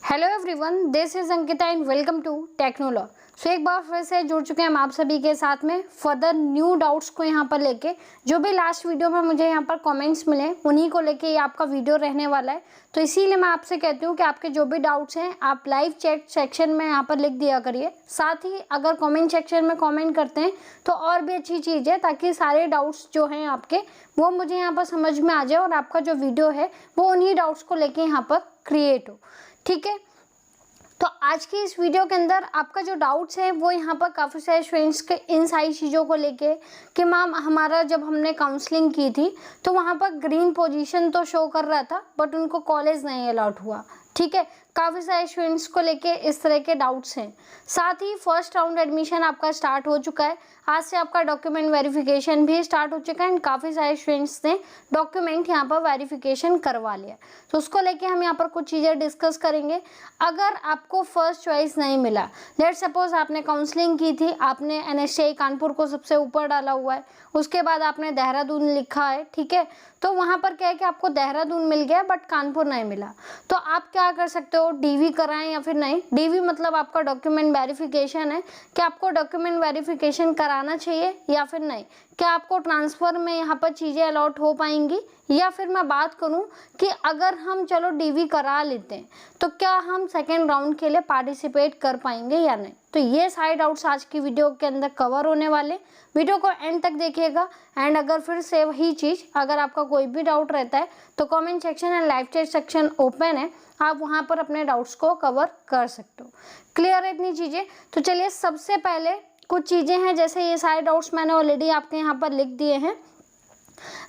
Hello everyone, this is Ankita and welcome to technology. So एक बार फिर से जुड़ चुके हैं हम आप सभी के साथ में फर्दर न्यू डाउट्स को यहाँ पर लेके। जो भी लास्ट वीडियो में मुझे यहाँ पर कमेंट्स मिले उन्हीं को लेके ये आपका वीडियो रहने वाला है। तो इसीलिए मैं आपसे कहती हूँ कि आपके जो भी डाउट्स हैं आप लाइव चैट सेक्शन में यहाँ पर लिख दिया करिए। साथ ही अगर कमेंट सेक्शन में कमेंट करते हैं तो और भी अच्छी चीज़ है, ताकि सारे डाउट्स जो हैं आपके वो मुझे यहाँ पर समझ में आ जाए और आपका जो वीडियो है वो उन्हीं डाउट्स को लेके यहाँ पर क्रिएट हो। ठीक है, तो आज की इस वीडियो के अंदर आपका जो डाउट्स है वो यहाँ पर काफ़ी सारे स्टूडेंट्स के इन सारी चीज़ों को लेके कि मैम हमारा जब हमने काउंसलिंग की थी तो वहाँ पर ग्रीन पोजीशन तो शो कर रहा था बट उनको कॉलेज नहीं अलॉट हुआ। ठीक है, काफ़ी सारे स्टूडेंट्स को लेके इस तरह के डाउट्स हैं। साथ ही फर्स्ट राउंड एडमिशन आपका स्टार्ट हो चुका है, आज से आपका डॉक्यूमेंट वेरिफिकेशन भी स्टार्ट हो चुका है एंड काफ़ी सारे स्टूडेंट्स ने डॉक्यूमेंट यहाँ पर वेरिफिकेशन करवा लिया। तो उसको लेके हम यहाँ पर कुछ चीज़ें डिस्कस करेंगे। अगर आपको फर्स्ट चॉइस नहीं मिला, लेट सपोज आपने काउंसलिंग की थी, आपने NSTI कानपुर को सबसे ऊपर डाला हुआ है, उसके बाद आपने देहरादून लिखा है, ठीक है, तो वहाँ पर क्या है कि आपको देहरादून मिल गया बट कानपुर नहीं मिला, तो आप क्या कर सकते हो, DV कराएं या फिर नहीं। DV मतलब आपका डॉक्यूमेंट वेरिफिकेशन है कि आपको डॉक्यूमेंट वेरिफिकेशन कराना चाहिए या फिर नहीं, क्या आपको ट्रांसफ़र में यहाँ पर चीज़ें अलॉट हो पाएंगी। या फिर मैं बात करूँ कि अगर हम चलो DV करा लेते हैं तो क्या हम सेकेंड राउंड के लिए पार्टिसिपेट कर पाएंगे या नहीं। तो ये सारे डाउट्स आज की वीडियो के अंदर कवर होने वाले। वीडियो को एंड तक देखिएगा एंड अगर फिर से वही चीज़, अगर आपका कोई भी डाउट रहता है तो comment section and live chat section open है, आप वहाँ पर अपने डाउट्स को कवर कर सकते हो। क्लियर है इतनी चीज़ें। तो चलिए, सबसे पहले कुछ चीज़ें हैं, जैसे ये सारे डाउट्स मैंने ऑलरेडी आपके यहाँ पर लिख दिए हैं।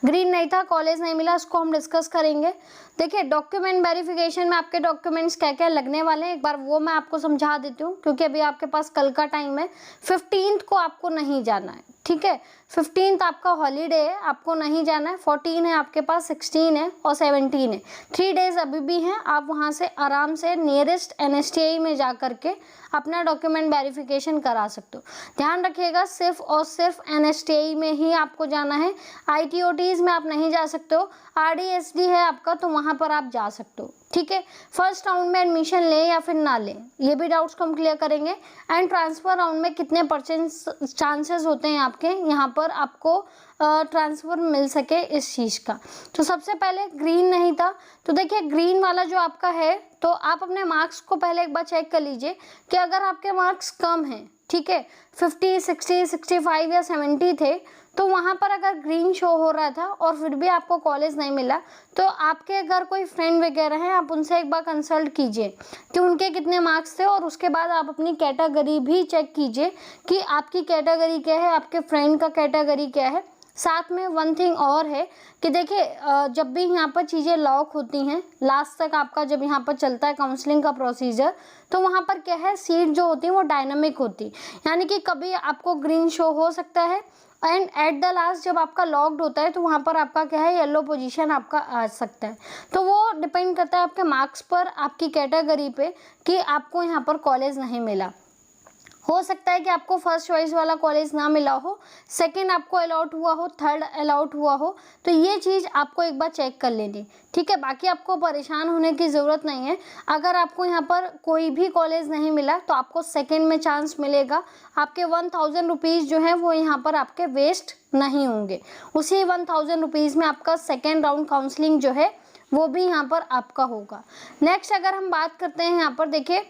ग्रीन नहीं था, कॉलेज नहीं मिला, इसको हम डिस्कस करेंगे। देखिए, डॉक्यूमेंट वेरिफिकेशन में आपके डॉक्यूमेंट्स क्या क्या लगने वाले हैं एक बार वो मैं आपको समझा देती हूँ, क्योंकि अभी आपके पास कल का टाइम है। 15 को आपको नहीं जाना है, ठीक है, 15 आपका हॉलीडे है, आपको नहीं जाना है। 14 है आपके पास, 16 है और 17 है, 3 डेज अभी भी हैं। आप वहाँ से आराम से नियरेस्ट NSTI में जा करके अपना डॉक्यूमेंट वेरिफिकेशन करा सकते हो। ध्यान रखिएगा, सिर्फ और सिर्फ NSTI में ही आपको जाना है। ITOTs में आप नहीं जा सकते हो। RDSD है आपका, तो वहाँ पर आप जा सकते हो। ठीक है, फर्स्ट राउंड में एडमिशन लें या फिर ना लें, ये भी डाउट्स को हम क्लियर करेंगे। एंड ट्रांसफ़र राउंड में कितने % चांसेस होते हैं आपके यहाँ पर आपको ट्रांसफ़र मिल सके इस चीज़ का। तो सबसे पहले ग्रीन नहीं था, तो देखिए ग्रीन वाला जो आपका है, तो आप अपने मार्क्स को पहले एक बार चेक कर लीजिए कि अगर आपके मार्क्स कम हैं, ठीक है, 50, 60, 65 या 70 थे, तो वहाँ पर अगर ग्रीन शो हो रहा था और फिर भी आपको कॉलेज नहीं मिला, तो आपके अगर कोई फ्रेंड वगैरह हैं, आप उनसे एक बार कंसल्ट कीजिए कि उनके कितने मार्क्स थे, और उसके बाद आप अपनी कैटेगरी भी चेक कीजिए कि आपकी कैटेगरी क्या है, आपके फ्रेंड का कैटेगरी क्या है। साथ में वन थिंग और है कि देखिए, जब भी यहाँ पर चीज़ें लॉक होती हैं, लास्ट तक आपका जब यहाँ पर चलता है काउंसलिंग का प्रोसीजर, तो वहाँ पर क्या है, सीट जो होती है वो डायनामिक होती है, यानी कि कभी आपको ग्रीन शो हो सकता है एंड एट द लास्ट जब आपका लॉक्ड होता है तो वहाँ पर आपका क्या है, येलो पोजीशन आपका आ सकता है। तो वो डिपेंड करता है आपके मार्क्स पर, आपकी कैटेगरी पे, कि आपको यहाँ पर कॉलेज नहीं मिला। हो सकता है कि आपको फर्स्ट चॉइस वाला कॉलेज ना मिला हो, सेकंड आपको अलॉट हुआ हो, थर्ड अलॉट हुआ हो, तो ये चीज़ आपको एक बार चेक कर लेनी। ठीक है, बाकी आपको परेशान होने की ज़रूरत नहीं है। अगर आपको यहाँ पर कोई भी कॉलेज नहीं मिला तो आपको सेकंड में चांस मिलेगा। आपके 1000 रुपीज़ जो है वो यहाँ पर आपके वेस्ट नहीं होंगे। उसी 1000 रुपीज़ में आपका सेकेंड राउंड काउंसलिंग जो है वो भी यहाँ पर आपका होगा। नेक्स्ट अगर हम बात करते हैं यहाँ पर, देखिए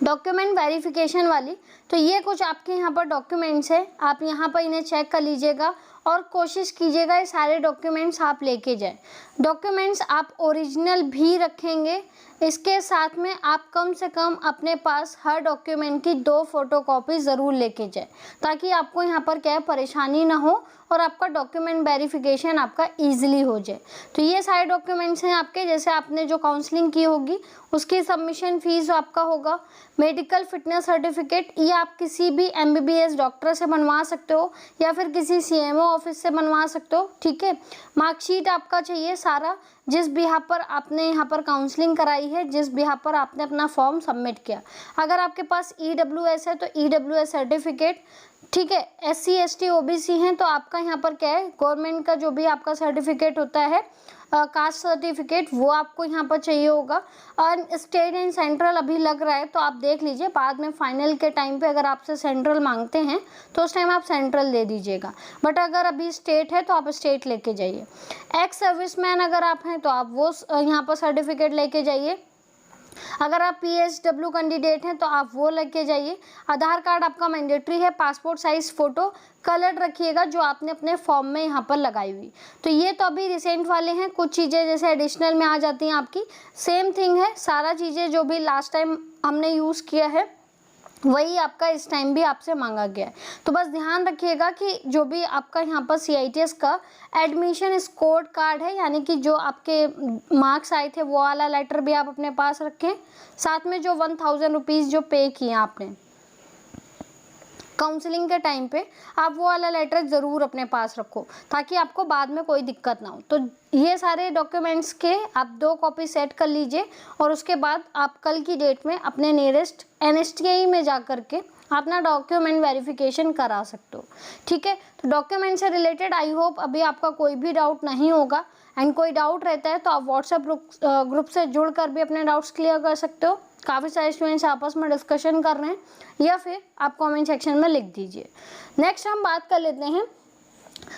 डॉक्यूमेंट वेरिफिकेशन वाली, तो ये कुछ आपके यहाँ पर डॉक्यूमेंट्स हैं, आप यहाँ पर इन्हें चेक कर लीजिएगा और कोशिश कीजिएगा ये सारे डॉक्यूमेंट्स आप लेके जाएं। डॉक्यूमेंट्स आप ओरिजिनल भी रखेंगे, इसके साथ में आप कम से कम अपने पास हर डॉक्यूमेंट की 2 फोटोकॉपी ज़रूर लेके जाएं, ताकि आपको यहाँ पर क्या है, परेशानी ना हो और आपका डॉक्यूमेंट वेरिफिकेशन आपका ईजिली हो जाए। तो ये सारे डॉक्यूमेंट्स हैं आपके, जैसे आपने जो काउंसलिंग की होगी उसकी सबमिशन फ़ीस आपका होगा, मेडिकल फिटनेस सर्टिफिकेट, ये आप किसी भी MBBS डॉक्टर से बनवा सकते हो या फिर किसी CMO ऑफिस से बनवा सकते हो। ठीक है, मार्कशीट आपका चाहिए सारा, जिस बिहाफ पर आपने यहाँ पर काउंसलिंग कराई है, जिस बिहाफ पर आपने अपना फॉर्म सबमिट किया। अगर आपके पास EWS है तो EWS सर्टिफिकेट, ठीक है, SC ST OBC हैं तो आपका यहाँ पर क्या है, गवर्नमेंट का जो भी आपका सर्टिफिकेट होता है कास्ट सर्टिफिकेट वो आपको यहाँ पर चाहिए होगा। और स्टेट एंड सेंट्रल अभी लग रहा है तो आप देख लीजिए, बाद में फाइनल के टाइम पे अगर आपसे सेंट्रल मांगते हैं तो उस टाइम आप सेंट्रल दे दीजिएगा, बट अगर अभी स्टेट है तो आप स्टेट लेके जाइए। एक्स सर्विसमैन अगर आप हैं तो आप वो यहाँ पर सर्टिफिकेट लेके जाइए। अगर आप PSW कैंडिडेट हैं तो आप वो लेके जाइए। आधार कार्ड आपका मैंडेटरी है। पासपोर्ट साइज फ़ोटो कलर रखिएगा जो आपने अपने फॉर्म में यहाँ पर लगाई हुई। तो ये तो अभी रिसेंट वाले हैं। कुछ चीज़ें जैसे एडिशनल में आ जाती हैं आपकी, सेम थिंग है। सारा चीज़ें जो भी लास्ट टाइम हमने यूज़ किया है वही आपका इस टाइम भी आपसे मांगा गया है। तो बस ध्यान रखिएगा कि जो भी आपका यहाँ पर CITS का एडमिशन स्कोर कार्ड है, यानी कि जो आपके मार्क्स आए थे वो वाला लेटर भी आप अपने पास रखें। साथ में जो 1000 रुपीज़ जो पे किए आपने काउंसलिंग के टाइम पे, आप वो वाला लेटर ज़रूर अपने पास रखो ताकि आपको बाद में कोई दिक्कत ना हो। तो ये सारे डॉक्यूमेंट्स के आप 2 कॉपी सेट कर लीजिए और उसके बाद आप कल की डेट में अपने नियरेस्ट NSTI में जा कर के अपना डॉक्यूमेंट वेरिफिकेशन करा सकते हो। ठीक है, तो डॉक्यूमेंट से रिलेटेड आई होप अभी आपका कोई भी डाउट नहीं होगा। एंड कोई डाउट रहता है तो आप व्हाट्सएप ग्रुप से जुड़ कर भी अपने डाउट्स क्लियर कर सकते हो। काफ़ी सारे स्टूडेंट्स आपस में डिस्कशन कर रहे हैं, या फिर आप कमेंट सेक्शन में लिख दीजिए। नेक्स्ट हम बात कर लेते हैं,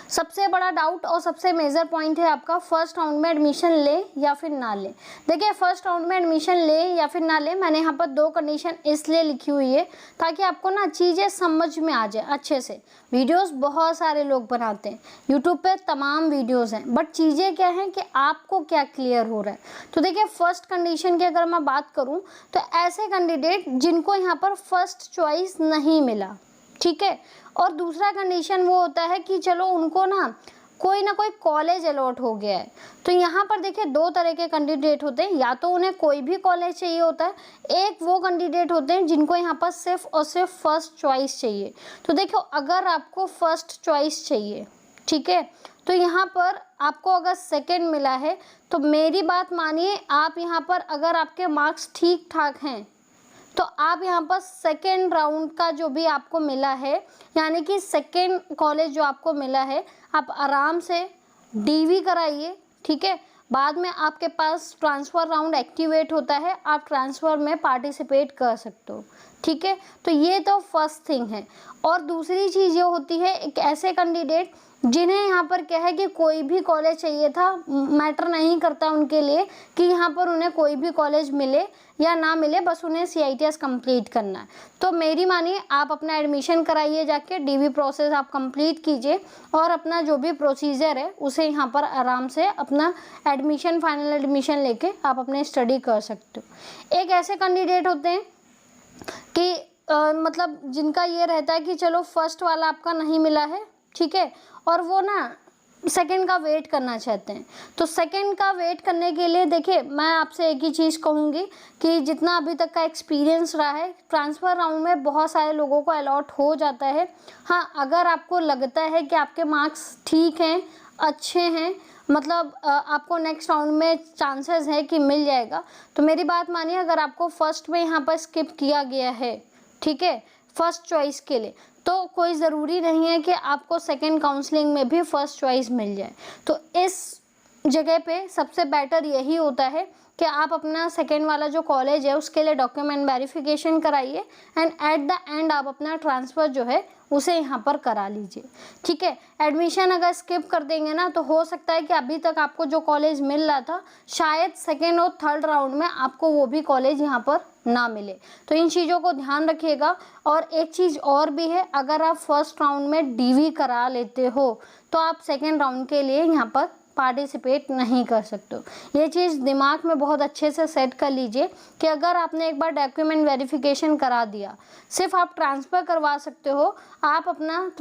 सबसे बड़ा डाउट और सबसे मेजर पॉइंट है आपका फर्स्ट राउंड में एडमिशन ले या फिर ना ले। देखिए, फर्स्ट राउंड में एडमिशन ले या फिर ना ले, मैंने यहाँ पर 2 कंडीशन इसलिए लिखी हुई है ताकि आपको ना चीज़ें समझ में आ जाए अच्छे से। वीडियोस बहुत सारे लोग बनाते हैं, यूट्यूब पे तमाम वीडियोस हैं, बट चीज़ें क्या हैं कि आपको क्या क्लियर हो रहा है। तो देखिए, फर्स्ट कंडीशन की अगर मैं बात करूँ तो ऐसे कैंडिडेट जिनको यहाँ पर फर्स्ट चॉइस नहीं मिला, ठीक है, और दूसरा कंडीशन वो होता है कि चलो उनको ना कोई कॉलेज अलॉट हो गया है। तो यहाँ पर देखिए 2 तरह के कैंडिडेट होते हैं, या तो उन्हें कोई भी कॉलेज चाहिए होता है, एक वो कैंडिडेट होते हैं जिनको यहाँ पर सिर्फ और सिर्फ फर्स्ट चॉइस चाहिए। तो देखो, अगर आपको फर्स्ट चॉइस चाहिए, ठीक है, तो यहाँ पर आपको अगर सेकंड मिला है तो मेरी बात मानिए, आप यहाँ पर अगर आपके मार्क्स ठीक ठाक हैं तो आप यहाँ पर सेकेंड राउंड का जो भी आपको मिला है, यानी कि सेकेंड कॉलेज जो आपको मिला है, आप आराम से DV कराइए। ठीक है, बाद में आपके पास ट्रांसफ़र राउंड एक्टिवेट होता है, आप ट्रांसफ़र में पार्टिसिपेट कर सकते हो। ठीक है, तो ये तो फर्स्ट थिंग है। और दूसरी चीज़ ये होती है, एक ऐसे कैंडिडेट जिन्हें यहाँ पर क्या है कि कोई भी कॉलेज चाहिए था, मैटर नहीं करता उनके लिए कि यहाँ पर उन्हें कोई भी कॉलेज मिले या ना मिले, बस उन्हें CITS कंप्लीट करना है। तो मेरी मानिए, आप अपना एडमिशन कराइए, जाके DV प्रोसेस आप कंप्लीट कीजिए और अपना जो भी प्रोसीजर है उसे यहाँ पर आराम से अपना एडमिशन, फाइनल एडमिशन लेके आप अपने स्टडी कर सकते हो। एक ऐसे कैंडिडेट होते हैं कि मतलब जिनका ये रहता है कि चलो फर्स्ट वाला आपका नहीं मिला है, ठीक है, और वो ना सेकंड का वेट करना चाहते हैं। तो सेकंड का वेट करने के लिए देखिए, मैं आपसे एक ही चीज़ कहूँगी कि जितना अभी तक का एक्सपीरियंस रहा है, ट्रांसफ़र राउंड में बहुत सारे लोगों को अलॉट हो जाता है। हाँ, अगर आपको लगता है कि आपके मार्क्स ठीक हैं, अच्छे हैं, मतलब आपको नेक्स्ट राउंड में चांसेस है कि मिल जाएगा, तो मेरी बात मानिए, अगर आपको फर्स्ट में यहाँ पर स्किप किया गया है, ठीक है, फर्स्ट चॉइस के लिए, तो कोई ज़रूरी नहीं है कि आपको सेकंड काउंसलिंग में भी फर्स्ट चॉइस मिल जाए। तो इस जगह पे सबसे बेटर यही होता है कि आप अपना सेकंड वाला जो कॉलेज है उसके लिए डॉक्यूमेंट वेरिफिकेशन कराइए एंड एट द एंड आप अपना ट्रांसफ़र जो है उसे यहाँ पर करा लीजिए। ठीक है, एडमिशन अगर स्किप कर देंगे ना तो हो सकता है कि अभी तक आपको जो कॉलेज मिल रहा था, शायद सेकेंड और थर्ड राउंड में आपको वो भी कॉलेज यहाँ पर ना मिले। तो इन चीज़ों को ध्यान रखिएगा। और एक चीज़ और भी है, अगर आप फर्स्ट राउंड में DV करा लेते हो तो आप सेकेंड राउंड के लिए यहाँ पर पार्टिसिपेट नहीं कर सकते हो। ये चीज़ दिमाग में बहुत अच्छे से सेट कर लीजिए कि अगर आपने एक बार डॉक्यूमेंट वेरिफिकेशन करा दिया, सिर्फ आप ट्रांसफ़र करवा सकते हो, आप अपना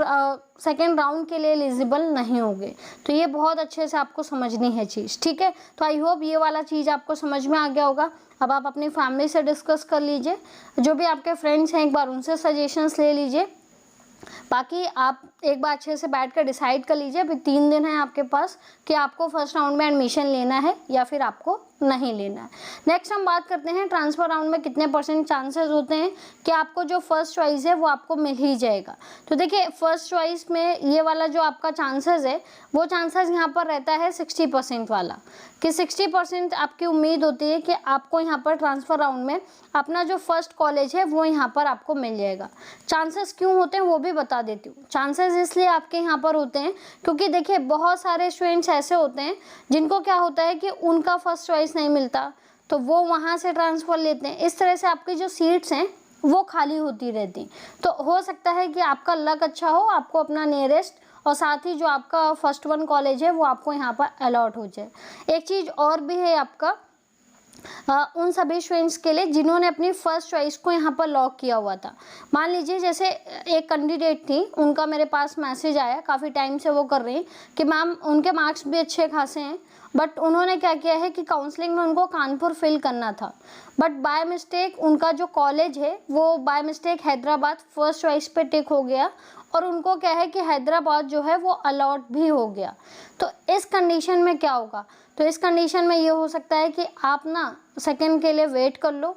सेकेंड राउंड के लिए एलिजिबल नहीं होगे। तो ये बहुत अच्छे से आपको समझनी है चीज़। ठीक है, तो आई होप ये वाला चीज़ आपको समझ में आ गया होगा। अब आप अपनी फैमिली से डिस्कस कर लीजिए, जो भी आपके फ्रेंड्स हैं एक बार उनसे सजेशंस ले लीजिए। बाकी आप एक बार अच्छे से बैठ कर डिसाइड कर लीजिए, अभी 3 दिन है आपके पास कि आपको फर्स्ट राउंड में एडमिशन लेना है या फिर आपको नहीं लेना है। नेक्स्ट हम बात करते हैं ट्रांसफर राउंड में कितने % चांसेस होते हैं कि आपको जो फर्स्ट चॉइस है वो आपको मिल ही जाएगा। तो देखिए फर्स्ट चॉइस में ये वाला जो आपका चांसेस है वो चांसेस यहाँ पर रहता है 60% वाला, कि 60% आपकी उम्मीद होती है कि आपको यहाँ पर ट्रांसफ़र राउंड में अपना जो फर्स्ट कॉलेज है वो यहाँ पर आपको मिल जाएगा। चांसेस क्यों होते हैं वो भी बता देती हूँ। चांसेस इसलिए आपके यहाँ पर होते हैं क्योंकि देखिए बहुत सारे स्टूडेंट्स ऐसे होते हैं जिनको क्या होता है कि उनका फर्स्ट चॉइस नहीं मिलता तो वो वहाँ से ट्रांसफ़र लेते हैं। इस तरह से आपकी जो सीट्स हैं वो खाली होती रहती। तो हो सकता है कि आपका लक अच्छा हो, आपको अपना नियरेस्ट और साथ ही जो आपका फर्स्ट वन कॉलेज है वो आपको यहाँ पर अलॉट हो जाए। एक चीज़ और भी है आपका उन सभी स्टूडेंट्स के लिए जिन्होंने अपनी फर्स्ट चॉइस को यहाँ पर लॉक किया हुआ था। मान लीजिए जैसे एक कैंडिडेट थी, उनका मेरे पास मैसेज आया, काफ़ी टाइम से वो कर रही कि मैम उनके मार्क्स भी अच्छे खासे हैं बट उन्होंने क्या किया है कि काउंसलिंग में उनको कानपुर फिल करना था बट बाय मिस्टेक उनका जो कॉलेज है वो by mistake Hyderabad first choice पे टिक हो गया और उनको क्या है कि हैदराबाद जो है वो अलॉट भी हो गया। तो इस कंडीशन में क्या होगा, तो इस कंडीशन में ये हो सकता है कि आप ना सेकंड के लिए वेट कर लो,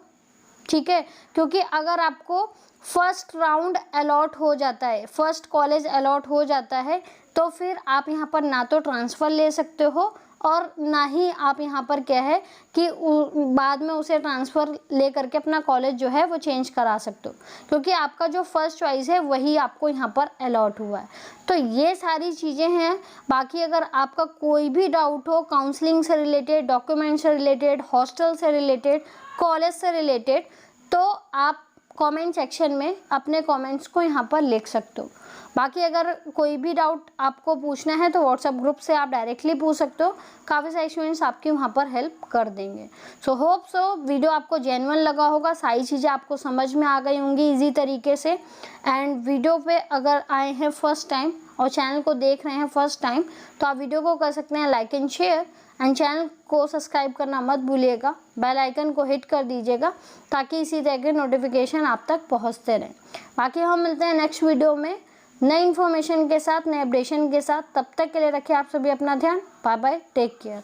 ठीक है, क्योंकि अगर आपको फर्स्ट राउंड अलॉट हो जाता है, फर्स्ट कॉलेज अलॉट हो जाता है तो फिर आप यहाँ पर ना तो ट्रांसफ़र ले सकते हो और ना ही आप यहाँ पर क्या है कि बाद में उसे ट्रांसफ़र ले करके अपना कॉलेज जो है वो चेंज करा सकते हो, क्योंकि आपका जो फर्स्ट चॉइस है वही आपको यहाँ पर अलॉट हुआ है। तो ये सारी चीज़ें हैं। बाकी अगर आपका कोई भी डाउट हो काउंसलिंग से रिलेटेड, डॉक्यूमेंट से रिलेटेड, हॉस्टल से रिलेटेड, कॉलेज से रिलेटेड, तो आप कमेंट सेक्शन में अपने कमेंट्स को यहाँ पर लिख सकते हो। बाकी अगर कोई भी डाउट आपको पूछना है तो व्हाट्सएप ग्रुप से आप डायरेक्टली पूछ सकते हो, काफ़ी सारे स्टूडेंट्स आपकी वहाँ पर हेल्प कर देंगे। सो होप सो वीडियो आपको जेन्युइन लगा होगा, सारी चीज़ें आपको समझ में आ गई होंगी ईजी तरीके से। एंड वीडियो पे अगर आए हैं फर्स्ट टाइम और चैनल को देख रहे हैं फर्स्ट टाइम तो आप वीडियो को कर सकते हैं like and share and channel को सब्सक्राइब करना मत भूलिएगा, बेल आइकन को हिट कर दीजिएगा ताकि इसी तरह के नोटिफिकेशन आप तक पहुंचते रहें। बाकी हम मिलते हैं नेक्स्ट वीडियो में नई इन्फॉर्मेशन के साथ, नए अपडेशन के साथ। तब तक के लिए रखिए आप सभी अपना ध्यान। Bye bye, take care.